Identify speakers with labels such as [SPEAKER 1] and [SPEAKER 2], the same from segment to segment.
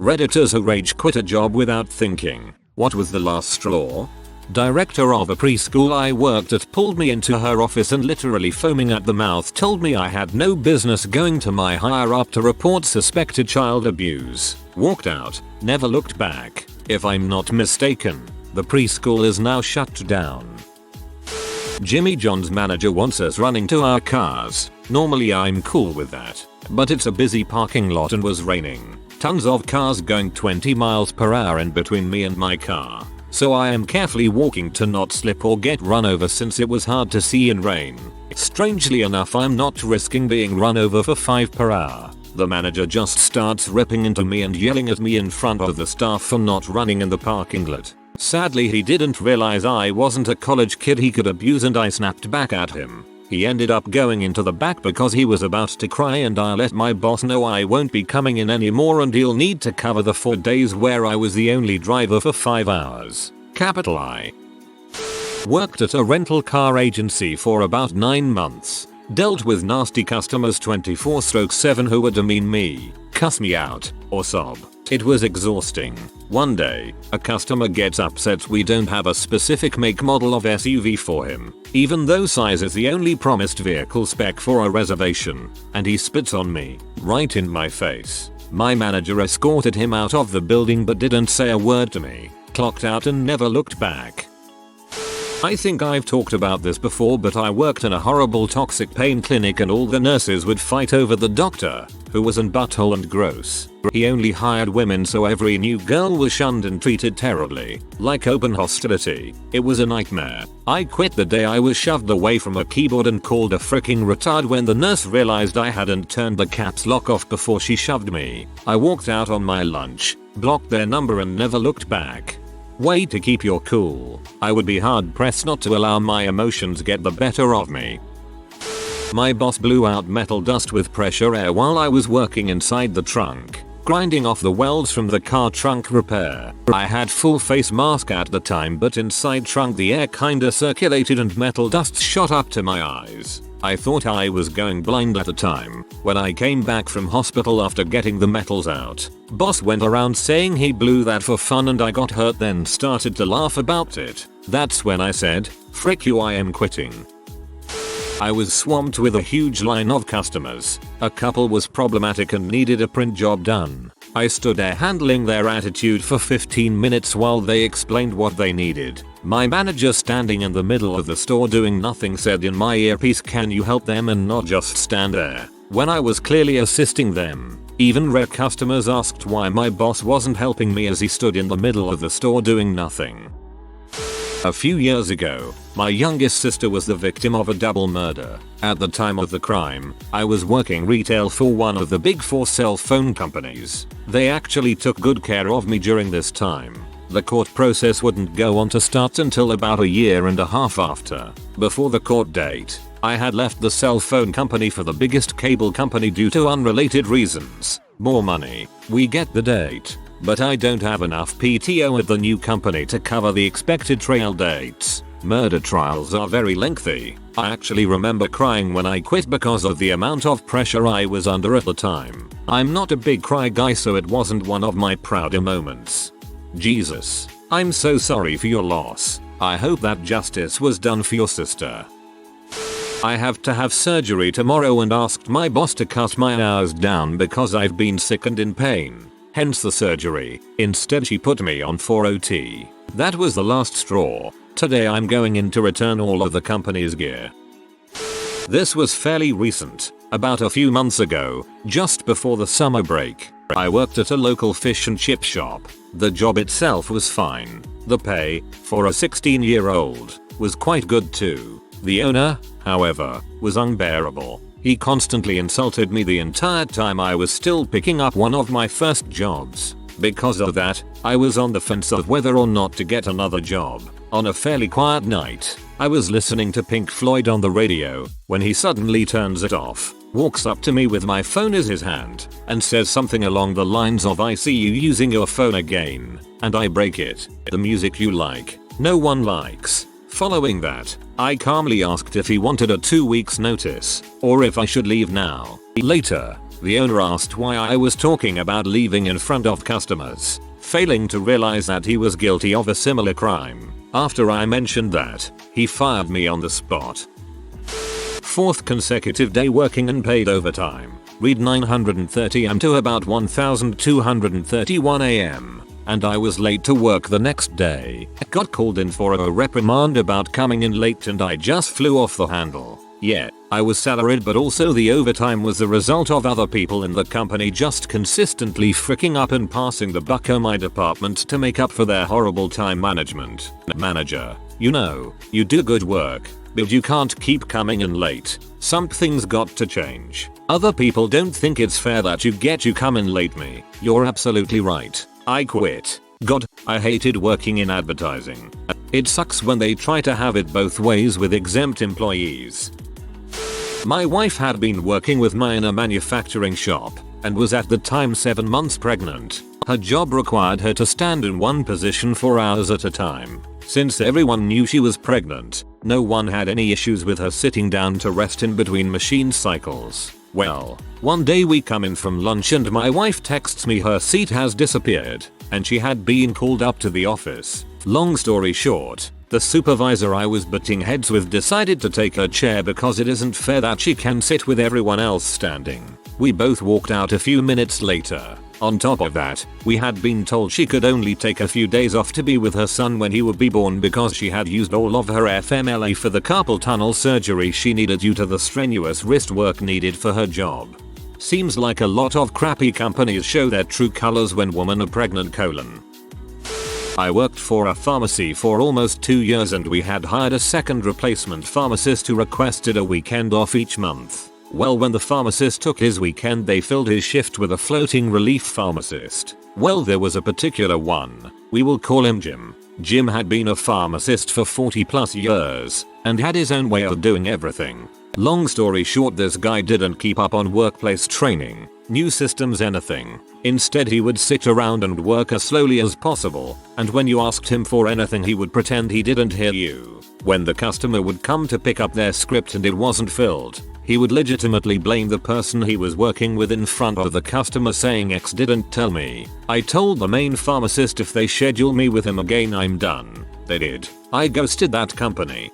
[SPEAKER 1] Redditors who rage quit a job without thinking. What was the last straw? Director of a preschool I worked at pulled me into her office and literally foaming at the mouth told me I had no business going to my higher up to report suspected child abuse. Walked out, never looked back. If I'm not mistaken, the preschool is now shut down. Jimmy John's manager wants us running to our cars. Normally I'm cool with that, but it's a busy parking lot and was raining. Tons of cars going 20 miles per hour in between me and my car. So I am carefully walking to not slip or get run over since it was hard to see in rain. Strangely enough, I'm not risking being run over for 5 per hour. The manager just starts ripping into me and yelling at me in front of the staff for not running in the parking lot. Sadly, he didn't realize I wasn't a college kid he could abuse and I snapped back at him. He ended up going into the back because he was about to cry and I let my boss know I won't be coming in anymore and he'll need to cover the 4 days where I was the only driver for 5 hours. Capital I. Worked at a rental car agency for about 9 months. Dealt with nasty customers 24/7 who would demean me, cuss me out, or sob. It was exhausting. One day, a customer gets upset we don't have a specific make model of SUV for him, even though size is the only promised vehicle spec for a reservation, and he spits on me, right in my face. My manager escorted him out of the building but didn't say a word to me, clocked out and never looked back. I think I've talked about this before, but I worked in a horrible toxic pain clinic and all the nurses would fight over the doctor, who was an butthole and gross. He only hired women so every new girl was shunned and treated terribly, like open hostility. It was a nightmare. I quit the day I was shoved away from a keyboard and called a freaking retard when the nurse realized I hadn't turned the caps lock off before she shoved me. I walked out on my lunch, blocked their number and never looked back. Way to keep your cool. I would be hard pressed not to allow my emotions get the better of me. My boss blew out metal dust with pressure air while I was working inside the trunk, grinding off the welds from the car trunk repair. I had full face mask at the time, but inside trunk the air kinda circulated and metal dust shot up to my eyes. I thought I was going blind at the time. When I came back from hospital after getting the metals out, boss went around saying he blew that for fun and I got hurt, then started to laugh about it. That's when I said, "Frick you, I am quitting." I was swamped with a huge line of customers. A couple was problematic and needed a print job done. I stood there handling their attitude for 15 minutes while they explained what they needed. My manager, standing in the middle of the store doing nothing, said in my earpiece, "Can you help them and not just stand there?" When I was clearly assisting them. Even rare customers asked why my boss wasn't helping me as he stood in the middle of the store doing nothing. A few years ago, my youngest sister was the victim of a double murder. At the time of the crime, I was working retail for one of the big 4 cell phone companies. They actually took good care of me during this time. The court process wouldn't go on to start until about a year and a half after. Before the court date, I had left the cell phone company for the biggest cable company due to unrelated reasons. More money. We get the date. But I don't have enough PTO at the new company to cover the expected trial dates. Murder trials are very lengthy. I actually remember crying when I quit because of the amount of pressure I was under at the time. I'm not a big cry guy, so it wasn't one of my prouder moments. Jesus. I'm so sorry for your loss. I hope that justice was done for your sister. I have to have surgery tomorrow and asked my boss to cut my hours down because I've been sick and in pain. Hence the surgery. Instead she put me on 4 OT. That was the last straw. Today I'm going in to return all of the company's gear. This was fairly recent. About a few months ago, just before the summer break, I worked at a local fish and chip shop. The job itself was fine. The pay, for a 16-year-old, was quite good too. The owner, however, was unbearable. He constantly insulted me the entire time I was still picking up one of my first jobs. Because of that, I was on the fence of whether or not to get another job. On a fairly quiet night, I was listening to Pink Floyd on the radio when he suddenly turns it off, walks up to me with my phone in his hand, and says something along the lines of, "I see you using your phone again." And I break it. "The music you like, no one likes." Following that, I calmly asked if he wanted a 2 weeks notice, or if I should leave now. Later, The owner asked why I was talking about leaving in front of customers, failing to realize that he was guilty of a similar crime. After I mentioned that, he fired me on the spot. 4th consecutive day working unpaid overtime. Read 9:30 am to about 1231 am. And I was late to work the next day. Got called in for a reprimand about coming in late and I just flew off the handle. Yeah, I was salaried but also the overtime was the result of other people in the company just consistently fricking up and passing the buck on my department to make up for their horrible time management. Manager, you know, you do good work, but you can't keep coming in late. Something's got to change. Other people don't think it's fair that you get to come in late me. You're absolutely right. I quit. God, I hated working in advertising. It sucks when they try to have it both ways with exempt employees. My wife had been working with me in a manufacturing shop and was at the time 7 months pregnant. Her job required her to stand in one position for hours at a time. Since everyone knew she was pregnant, no one had any issues with her sitting down to rest in between machine cycles. Well, one day we come in from lunch and my wife texts me her seat has disappeared and she had been called up to the office. Long story short, the supervisor I was butting heads with decided to take her chair because it isn't fair that she can sit with everyone else standing. We both walked out a few minutes later. On top of that, we had been told she could only take a few days off to be with her son when he would be born because she had used all of her FMLA for the carpal tunnel surgery she needed due to the strenuous wrist work needed for her job. Seems like a lot of crappy companies show their true colors when women are pregnant. I worked for a pharmacy for almost 2 years and we had hired a second replacement pharmacist who requested a weekend off each month. Well, when the pharmacist took his weekend they filled his shift with a floating relief pharmacist. Well, there was a particular one. We will call him Jim. Jim had been a pharmacist for 40+ years and had his own way of doing everything. Long story short, this guy didn't keep up on workplace training, new systems, anything. Instead he would sit around and work as slowly as possible, and when you asked him for anything he would pretend he didn't hear you. When the customer would come to pick up their script and it wasn't filled, he would legitimately blame the person he was working with in front of the customer, saying X didn't tell me. I told the main pharmacist if they schedule me with him again I'm done. They did. I ghosted that company.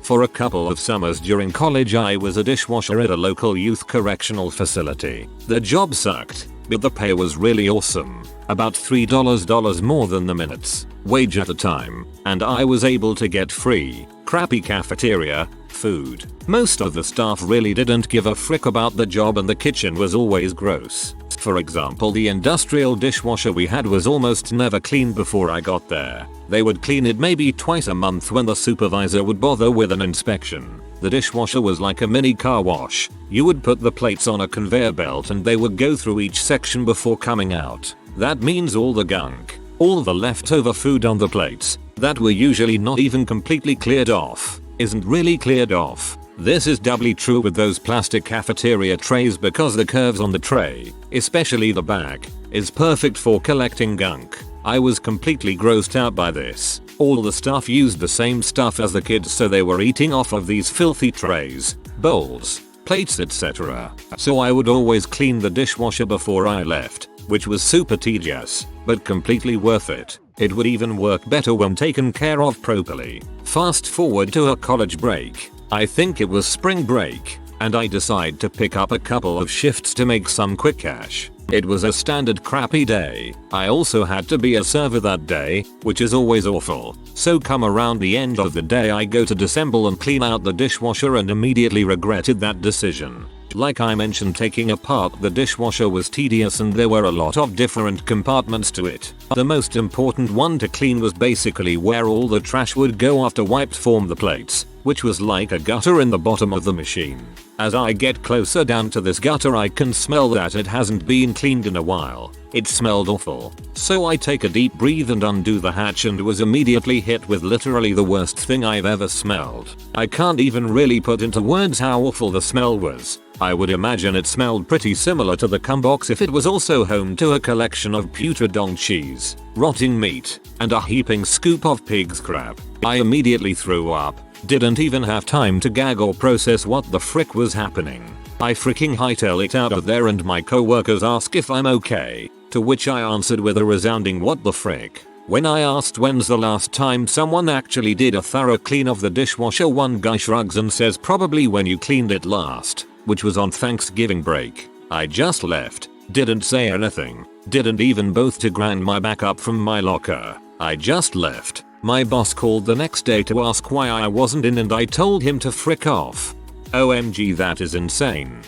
[SPEAKER 1] For a couple of summers during college I was a dishwasher at a local youth correctional facility. The job sucked, but the pay was really awesome. About $3 more than the minutes wage at the time, and I was able to get free, crappy cafeteria food. Most of the staff really didn't give a frick about the job and the kitchen was always gross. For example, the industrial dishwasher we had was almost never cleaned before I got there. They would clean it maybe twice a month when the supervisor would bother with an inspection. The dishwasher was like a mini car wash. You would put the plates on a conveyor belt and they would go through each section before coming out. That means all the gunk, all the leftover food on the plates, that were usually not even completely cleared off, isn't really cleared off. This is doubly true with those plastic cafeteria trays because the curves on the tray, especially the back, is perfect for collecting gunk. I was completely grossed out by this. All the staff used the same stuff as the kids, so they were eating off of these filthy trays, bowls, plates, etc. So I would always clean the dishwasher before I left, which was super tedious, but completely worth it. It would even work better when taken care of properly. Fast forward to a college break. I think it was spring break, and I decide to pick up a couple of shifts to make some quick cash. It was a standard crappy day. I also had to be a server that day, which is always awful. So come around the end of the day I go to disassemble and clean out the dishwasher and immediately regretted that decision. Like I mentioned, taking apart the dishwasher was tedious and there were a lot of different compartments to it. The most important one to clean was basically where all the trash would go after wiped from the plates, which was like a gutter in the bottom of the machine. As I get closer down to this gutter I can smell that it hasn't been cleaned in a while. It smelled awful. So I take a deep breath and undo the hatch and was immediately hit with literally the worst thing I've ever smelled. I can't even really put into words how awful the smell was. I would imagine it smelled pretty similar to the cum box if it was also home to a collection of putrid dong cheese, rotting meat, and a heaping scoop of pig's crap. I immediately threw up. Didn't even have time to gag or process what the frick was happening. I freaking hightail it out of there and my coworkers ask if I'm okay, to which I answered with a resounding what the frick. When I asked when's the last time someone actually did a thorough clean of the dishwasher, one guy shrugs and says probably when you cleaned it last, which was on Thanksgiving break. I just left, didn't say anything, didn't even bother to grind my back up from my locker. I just left. My boss called the next day to ask why I wasn't in and I told him to frick off. OMG, that is insane.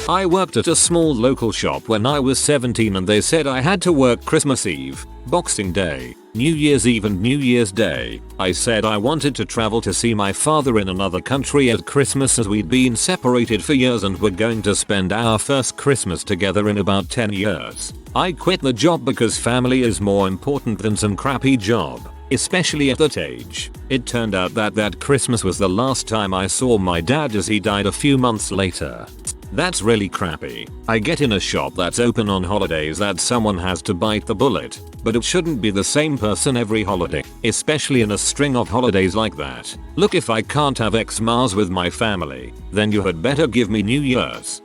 [SPEAKER 1] I worked at a small local shop when I was 17 and they said I had to work Christmas Eve, Boxing Day, New Year's Eve and New Year's Day. I said I wanted to travel to see my father in another country at Christmas as we'd been separated for years and were going to spend our first Christmas together in about 10 years. I quit the job because family is more important than some crappy job, especially at that age. It turned out that Christmas was the last time I saw my dad as he died a few months later. That's really crappy. I get in a shop that's open on holidays that someone has to bite the bullet, but it shouldn't be the same person every holiday, especially in a string of holidays like that. Look, if I can't have Xmas with my family, then you had better give me New Year's.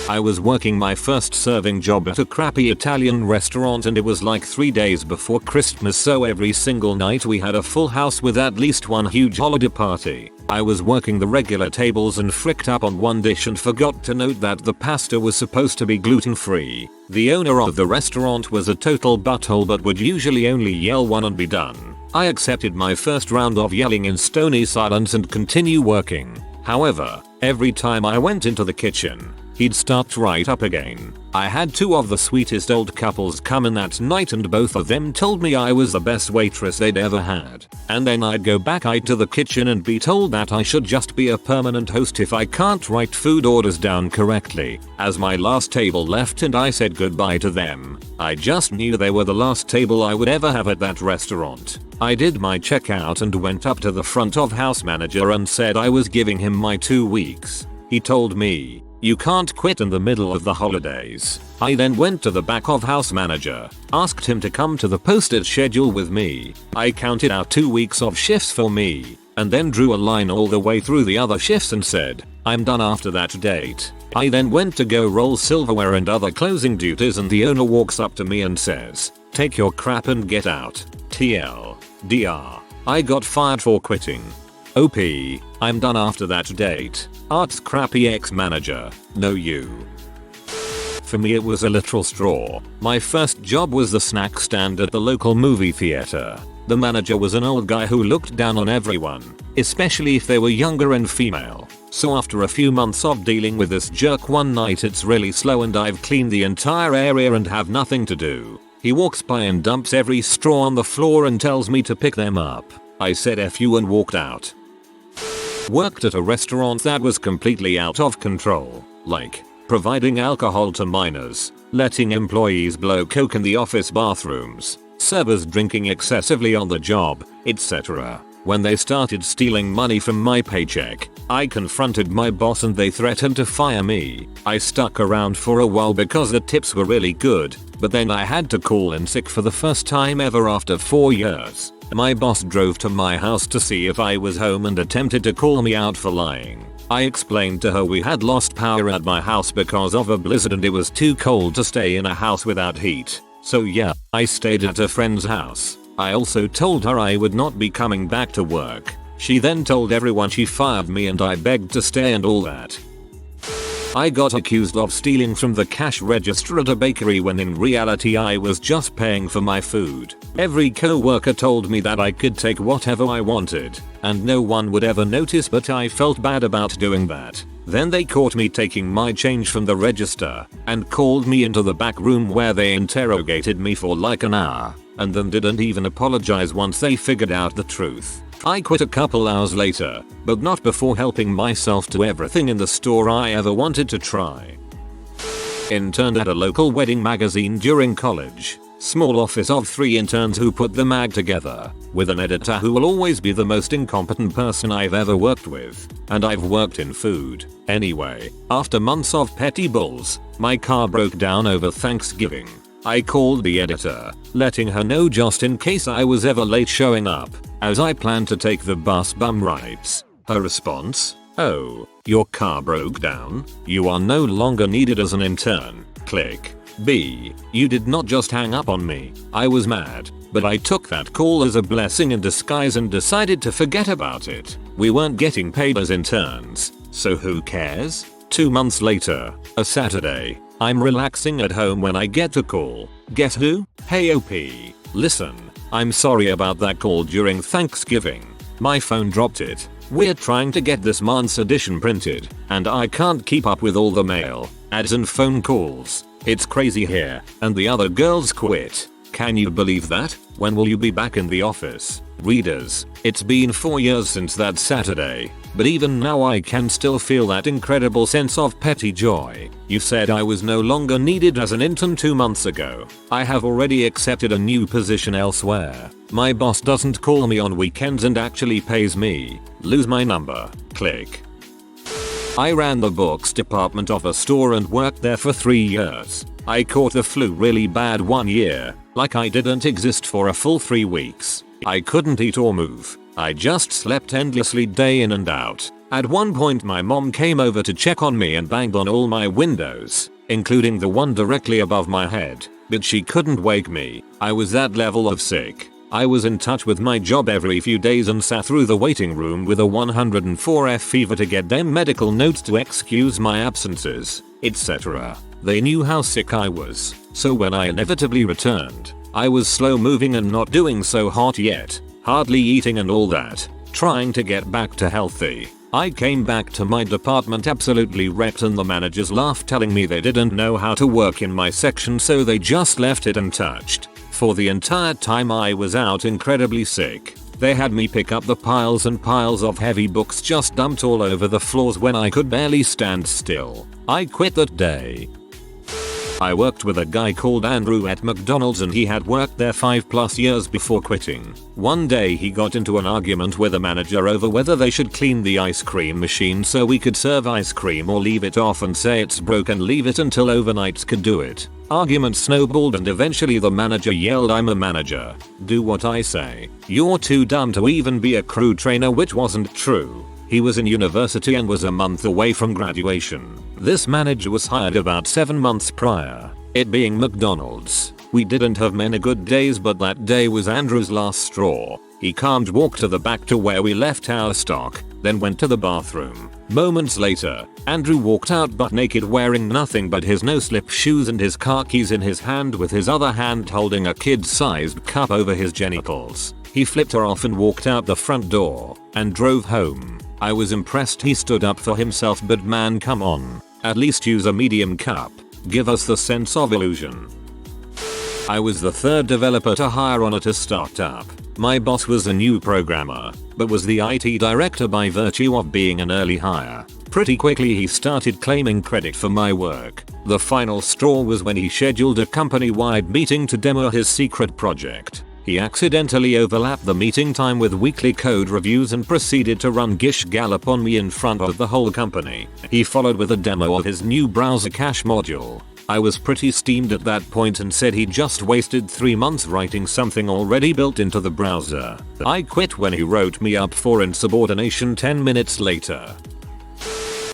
[SPEAKER 1] I was working my first serving job at a crappy Italian restaurant and it was like 3 days before Christmas, so every single night we had a full house with at least one huge holiday party. I was working the regular tables and fricked up on one dish and forgot to note that the pasta was supposed to be gluten-free. The owner of the restaurant was a total butthole but would usually only yell one and be done. I accepted my first round of yelling in stony silence and continue working. However, every time I went into the kitchen, he'd start right up again. I had two of the sweetest old couples come in that night and both of them told me I was the best waitress they'd ever had. And then I'd go back to the kitchen and be told that I should just be a permanent host if I can't write food orders down correctly. As my last table left and I said goodbye to them, I just knew they were the last table I would ever have at that restaurant. I did my checkout and went up to the front of house manager and said I was giving him my 2 weeks. He told me, "You can't quit in the middle of the holidays." I then went to the back of house manager, asked him to come to the posted schedule with me. I counted out 2 weeks of shifts for me, and then drew a line all the way through the other shifts and said, "I'm done after that date." I then went to go roll silverware and other closing duties and the owner walks up to me and says, "Take your crap and get out. TLDR. I got fired for quitting. OP, I'm done after that date. Art's crappy ex-manager. No you." For me it was a literal straw. My first job was the snack stand at the local movie theater. The manager was an old guy who looked down on everyone, especially if they were younger and female. So after a few months of dealing with this jerk, one night it's really slow and I've cleaned the entire area and have nothing to do. He walks by and dumps every straw on the floor and tells me to pick them up. I said F you and walked out. Worked at a restaurant that was completely out of control, like providing alcohol to minors, letting employees blow coke in the office bathrooms, servers drinking excessively on the job, etc. When they started stealing money from my paycheck, I confronted my boss and they threatened to fire me. I stuck around for a while because the tips were really good, but then I had to call in sick for the first time ever after 4 years. My boss drove to my house to see if I was home and attempted to call me out for lying. I explained to her we had lost power at my house because of a blizzard and it was too cold to stay in a house without heat. So yeah, I stayed at a friend's house. I also told her I would not be coming back to work. She then told everyone she fired me and I begged to stay and all that. I got accused of stealing from the cash register at a bakery when in reality I was just paying for my food. Every co-worker told me that I could take whatever I wanted, and no one would ever notice, but I felt bad about doing that. Then they caught me taking my change from the register, and called me into the back room where they interrogated me for like an hour, and then didn't even apologize once they figured out the truth. I quit a couple hours later, but not before helping myself to everything in the store I ever wanted to try. Interned at a local wedding magazine during college. Small office of 3 interns who put the mag together, with an editor who will always be the most incompetent person I've ever worked with. And I've worked in food. Anyway, after months of petty bulls, my car broke down over Thanksgiving. I called the editor, letting her know just in case I was ever late showing up, as I planned to take the bus bum rides. Her response? "Oh, Your car broke down. You are no longer needed as an intern. Click. B. You did not just hang up on me. I was mad, but I took that call as a blessing in disguise and decided to forget about it. We weren't getting paid as interns, so who cares? 2 months later, a Saturday, I'm relaxing at home when I get a call. Guess who? Hey OP. Listen, I'm sorry about that call during Thanksgiving. My phone dropped it. We're trying to get this month's edition printed, and I can't keep up with all the mail, ads and phone calls. It's crazy here, and the other girls quit. Can you believe that? When will you be back in the office? Readers, it's been 4 years since that Saturday, but even now I can still feel that incredible sense of petty joy. You said I was no longer needed as an intern 2 months ago. I have already accepted a new position elsewhere. My boss doesn't call me on weekends and actually pays me. Lose my number. Click. I ran the books department of a store and worked there for 3 years. I caught the flu really bad 1 year, like I didn't exist for a full 3 weeks. I couldn't eat or move. I just slept endlessly day in and out. At one point my mom came over to check on me and banged on all my windows, including the one directly above my head, but she couldn't wake me. I was that level of sick. I was in touch with my job every few days and sat through the waiting room with a 104F fever to get them medical notes to excuse my absences, etc. They knew how sick I was, so when I inevitably returned, I was slow moving and not doing so hot yet, hardly eating and all that, trying to get back to healthy. I came back to my department absolutely wrecked and the managers laughed telling me they didn't know how to work in my section so they just left it untouched. For the entire time I was out incredibly sick, they had me pick up the piles and piles of heavy books just dumped all over the floors when I could barely stand still. I quit that day. I worked with a guy called Andrew at McDonald's and he had worked there 5+ years before quitting. One day he got into an argument with a manager over whether they should clean the ice cream machine so we could serve ice cream or leave it off and say it's broke and leave it until overnights could do it. Argument snowballed and eventually the manager yelled, "I'm a manager. Do what I say. You're too dumb to even be a crew trainer," which wasn't true. He was in university and was a month away from graduation. This manager was hired about 7 months prior, it being McDonald's. We didn't have many good days, but that day was Andrew's last straw. He calmed walked to the back to where we left our stock, then went to the bathroom. Moments later, Andrew walked out butt naked wearing nothing but his no-slip shoes and his car keys in his hand with his other hand holding a kid-sized cup over his genitals. He flipped her off and walked out the front door and drove home. I was impressed he stood up for himself, but man, come on. At least use a medium cup. Give us the sense of illusion. I was the third developer to hire on at a startup. My boss was a new programmer, but was the IT director by virtue of being an early hire. Pretty quickly he started claiming credit for my work. The final straw was when he scheduled a company-wide meeting to demo his secret project. He accidentally overlapped the meeting time with weekly code reviews and proceeded to run Gish Gallop on me in front of the whole company. He followed with a demo of his new browser cache module. I was pretty steamed at that point and said he just wasted 3 months writing something already built into the browser. I quit when he wrote me up for insubordination 10 minutes later.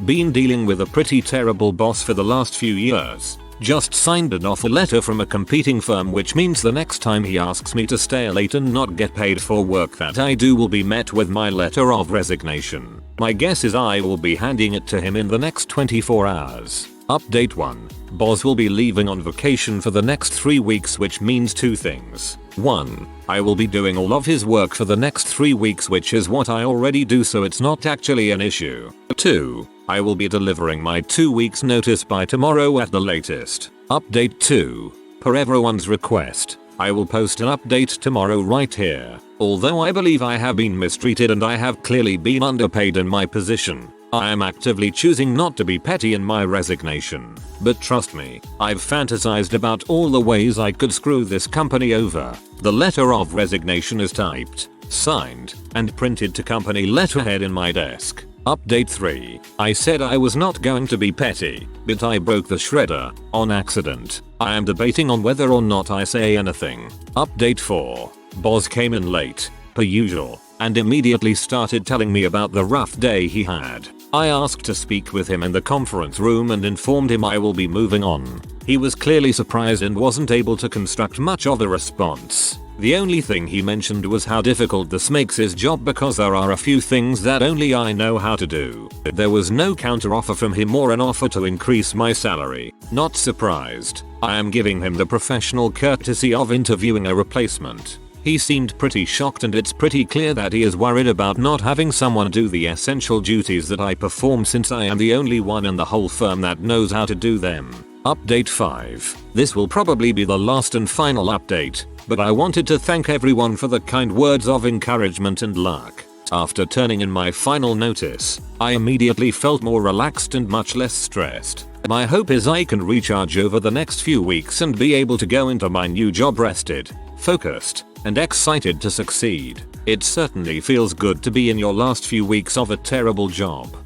[SPEAKER 1] Been dealing with a pretty terrible boss for the last few years. Just signed an offer letter from a competing firm, which means the next time he asks me to stay late and not get paid for work that I do will be met with my letter of resignation. My guess is I will be handing it to him in the next 24 hours. Update 1. Boz will be leaving on vacation for the next 3 weeks, which means 2 things. 1. I will be doing all of his work for the next 3 weeks, which is what I already do, so it's not actually an issue. 2. I will be delivering my 2 weeks notice by tomorrow at the latest. Update 2. Per everyone's request, I will post an update tomorrow right here. Although I believe I have been mistreated and I have clearly been underpaid in my position, I am actively choosing not to be petty in my resignation. But trust me, I've fantasized about all the ways I could screw this company over. The letter of resignation is typed, signed, and printed to company letterhead in my desk. Update 3. I said I was not going to be petty, but I broke the shredder on accident. I am debating on whether or not I say anything. Update 4. Boz came in late, per usual, and immediately started telling me about the rough day he had. I asked to speak with him in the conference room and informed him I will be moving on. He was clearly surprised and wasn't able to construct much of a response. The only thing he mentioned was how difficult this makes his job because there are a few things that only I know how to do. There was no counteroffer from him or an offer to increase my salary. Not surprised. I am giving him the professional courtesy of interviewing a replacement. He seemed pretty shocked and it's pretty clear that he is worried about not having someone do the essential duties that I perform since I am the only one in the whole firm that knows how to do them. Update 5. This will probably be the last and final update, but I wanted to thank everyone for the kind words of encouragement and luck. After turning in my final notice, I immediately felt more relaxed and much less stressed. My hope is I can recharge over the next few weeks and be able to go into my new job rested, focused, and excited to succeed. It certainly feels good to be in your last few weeks of a terrible job.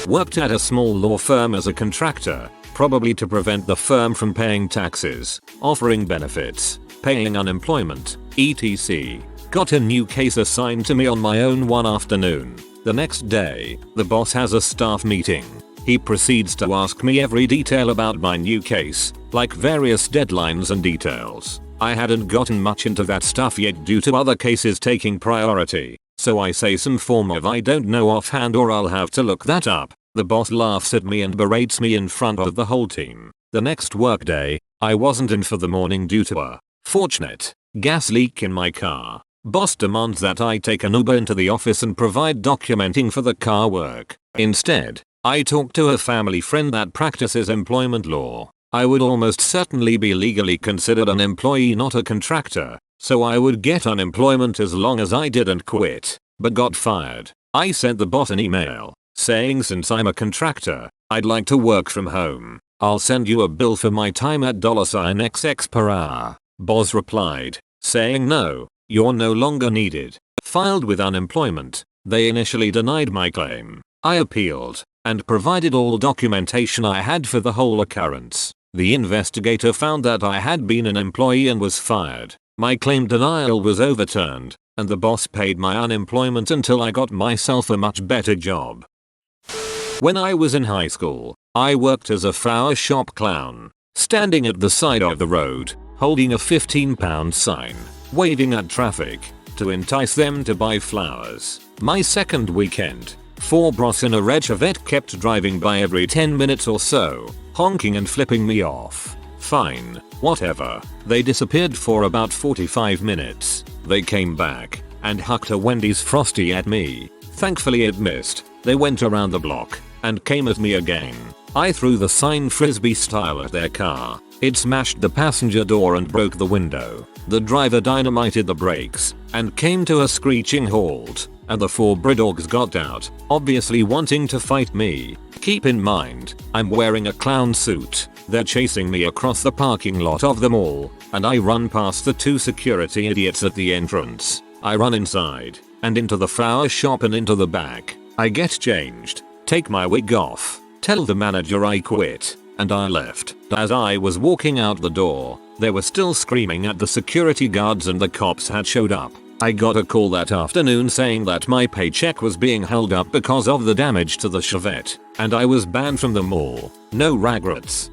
[SPEAKER 1] Worked at a small law firm as a contractor, probably to prevent the firm from paying taxes, offering benefits, paying unemployment, etc. Got a new case assigned to me on my own one afternoon. The next day, the boss has a staff meeting. He proceeds to ask me every detail about my new case, like various deadlines and details. I hadn't gotten much into that stuff yet due to other cases taking priority, so I say some form of I don't know offhand or I'll have to look that up. The boss laughs at me and berates me in front of the whole team. The next workday, I wasn't in for the morning due to a fortunate gas leak in my car. Boss demands that I take an Uber into the office and provide documenting for the car work. Instead, I talk to a family friend that practices employment law. I would almost certainly be legally considered an employee, not a contractor, so I would get unemployment as long as I didn't quit, but got fired. I sent the boss an email saying since I'm a contractor, I'd like to work from home. I'll send you a bill for my time at $XX per hour. Boss replied, saying no, you're no longer needed. Filed with unemployment. They initially denied my claim. I appealed and provided all documentation I had for the whole occurrence. The investigator found that I had been an employee and was fired. My claim denial was overturned, and the boss paid my unemployment until I got myself a much better job. When I was in high school, I worked as a flower shop clown, standing at the side of the road, holding a 15-pound sign, waving at traffic, to entice them to buy flowers. My second weekend, 4 bros in a red Chevette kept driving by every 10 minutes or so, honking and flipping me off. Fine, whatever. They disappeared for about 45 minutes. They came back and hucked a Wendy's Frosty at me. Thankfully it missed. They went around the block and came at me again. I threw the sign frisbee style at their car. It smashed the passenger door and broke the window. The driver dynamited the brakes and came to a screeching halt, and the 4 Bridogs got out, obviously wanting to fight me. Keep in mind, I'm wearing a clown suit. They're chasing me across the parking lot of the mall, and I run past the 2 security idiots at the entrance. I run inside and into the flower shop and into the back. I get changed, take my wig off, tell the manager I quit, and I left. As I was walking out the door, they were still screaming at the security guards and the cops had showed up. I got a call that afternoon saying that my paycheck was being held up because of the damage to the Chevette, and I was banned from the mall. No regrets.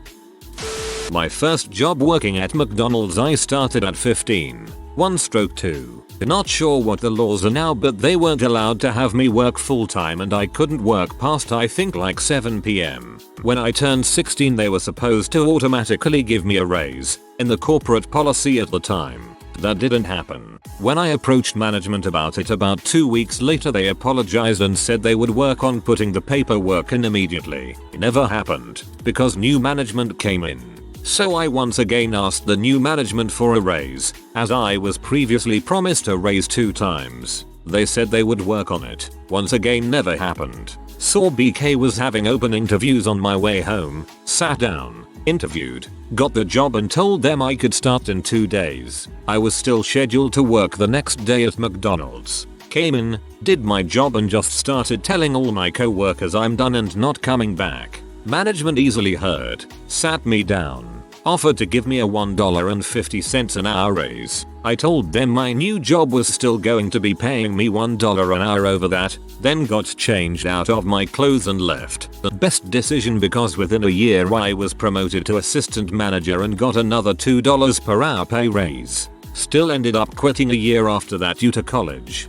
[SPEAKER 1] My first job working at McDonald's, I started at 15. 1/2. Not sure what the laws are now, but they weren't allowed to have me work full time and I couldn't work past I think like 7 PM. When I turned 16 they were supposed to automatically give me a raise, in the corporate policy at the time. That didn't happen. When I approached management about it about 2 weeks later they apologized and said they would work on putting the paperwork in immediately. It never happened, because new management came in. So I once again asked the new management for a raise, as I was previously promised a raise 2 times. They said they would work on it. Once again never happened. Saw BK was having open interviews on my way home, sat down, interviewed, got the job and told them I could start in 2 days. I was still scheduled to work the next day at McDonald's. Came in, did my job and just started telling all my co-workers I'm done and not coming back. Management easily heard, sat me down, offered to give me a $1.50 an hour raise. I told them my new job was still going to be paying me $1 an hour over that, then got changed out of my clothes and left. The best decision because within a year I was promoted to assistant manager and got another $2 per hour pay raise. Still ended up quitting a year after that due to college.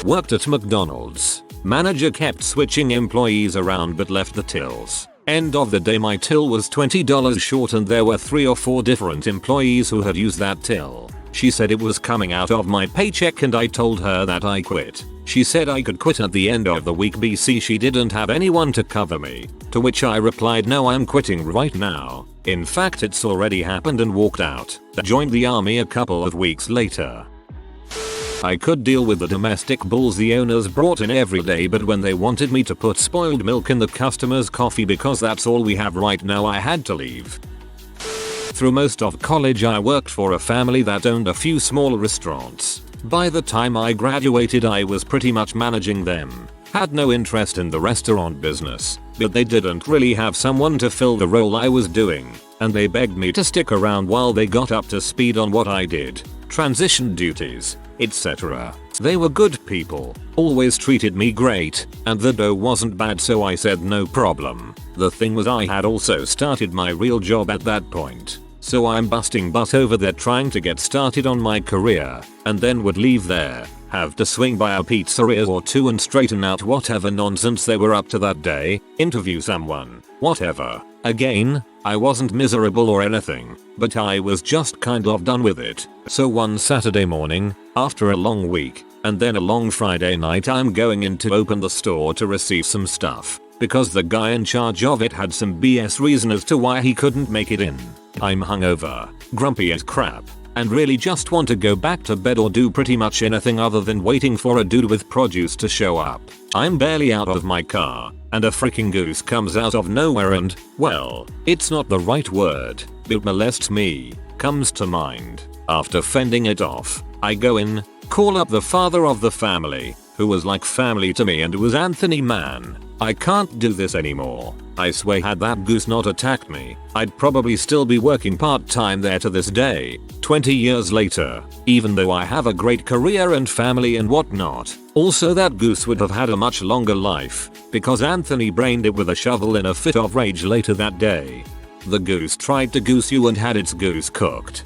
[SPEAKER 1] Worked at McDonald's. Manager kept switching employees around but left the tills. End of the day my till was $20 short and there were 3 or 4 different employees who had used that till. She said it was coming out of my paycheck and I told her that I quit. She said I could quit at the end of the week BC she didn't have anyone to cover me. To which I replied no I'm quitting right now. In fact it's already happened and walked out. I joined the army a couple of weeks later. I could deal with the domestic bulls the owners brought in every day but when they wanted me to put spoiled milk in the customer's coffee because that's all we have right now I had to leave. Through most of college I worked for a family that owned a few small restaurants. By the time I graduated I was pretty much managing them. Had no interest in the restaurant business, but they didn't really have someone to fill the role I was doing, and they begged me to stick around while they got up to speed on what I did, transition duties, etc. They were good people, always treated me great, and the dough wasn't bad so I said no problem. The thing was I had also started my real job at that point. So I'm busting butt over there trying to get started on my career, and then would leave there, have to swing by a pizzeria or two and straighten out whatever nonsense they were up to that day, interview someone, whatever. Again, I wasn't miserable or anything, but I was just kind of done with it. So one Saturday morning, after a long week, and then a long Friday night I'm going in to open the store to receive some stuff, because the guy in charge of it had some BS reason as to why he couldn't make it in. I'm hungover, grumpy as crap, and really just want to go back to bed or do pretty much anything other than waiting for a dude with produce to show up. I'm barely out of my car, and a freaking goose comes out of nowhere and, well, it's not the right word, but molests me, comes to mind. After fending it off, I go in, call up the father of the family, who was like family to me and was Anthony man. I can't do this anymore. I swear had that goose not attacked me, I'd probably still be working part-time there to this day, 20 years later, even though I have a great career and family and whatnot. Also that goose would have had a much longer life, because Anthony brained it with a shovel in a fit of rage later that day. The goose tried to goose you and had its goose cooked.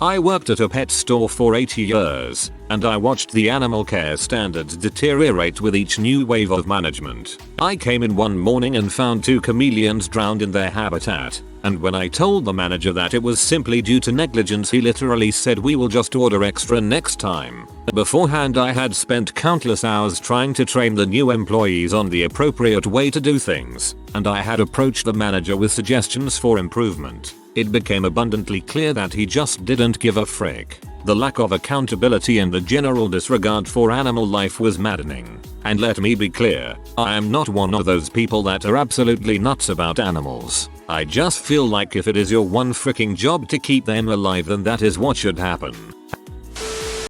[SPEAKER 1] I worked at a pet store for 8 years, and I watched the animal care standards deteriorate with each new wave of management. I came in one morning and found 2 chameleons drowned in their habitat, and when I told the manager that it was simply due to negligence he literally said we will just order extra next time. Beforehand I had spent countless hours trying to train the new employees on the appropriate way to do things, and I had approached the manager with suggestions for improvement. It became abundantly clear that he just didn't give a frick. The lack of accountability and the general disregard for animal life was maddening. And let me be clear, I am not one of those people that are absolutely nuts about animals. I just feel like if it is your one freaking job to keep them alive then that is what should happen.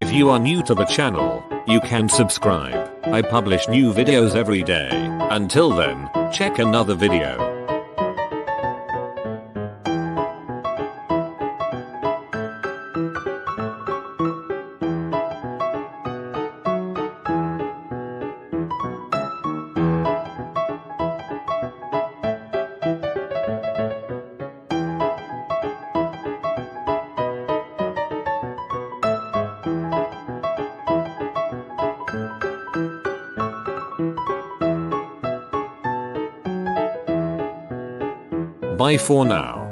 [SPEAKER 1] If you are new to the channel, you can subscribe. I publish new videos every day. Until then, check another video. Bye for now.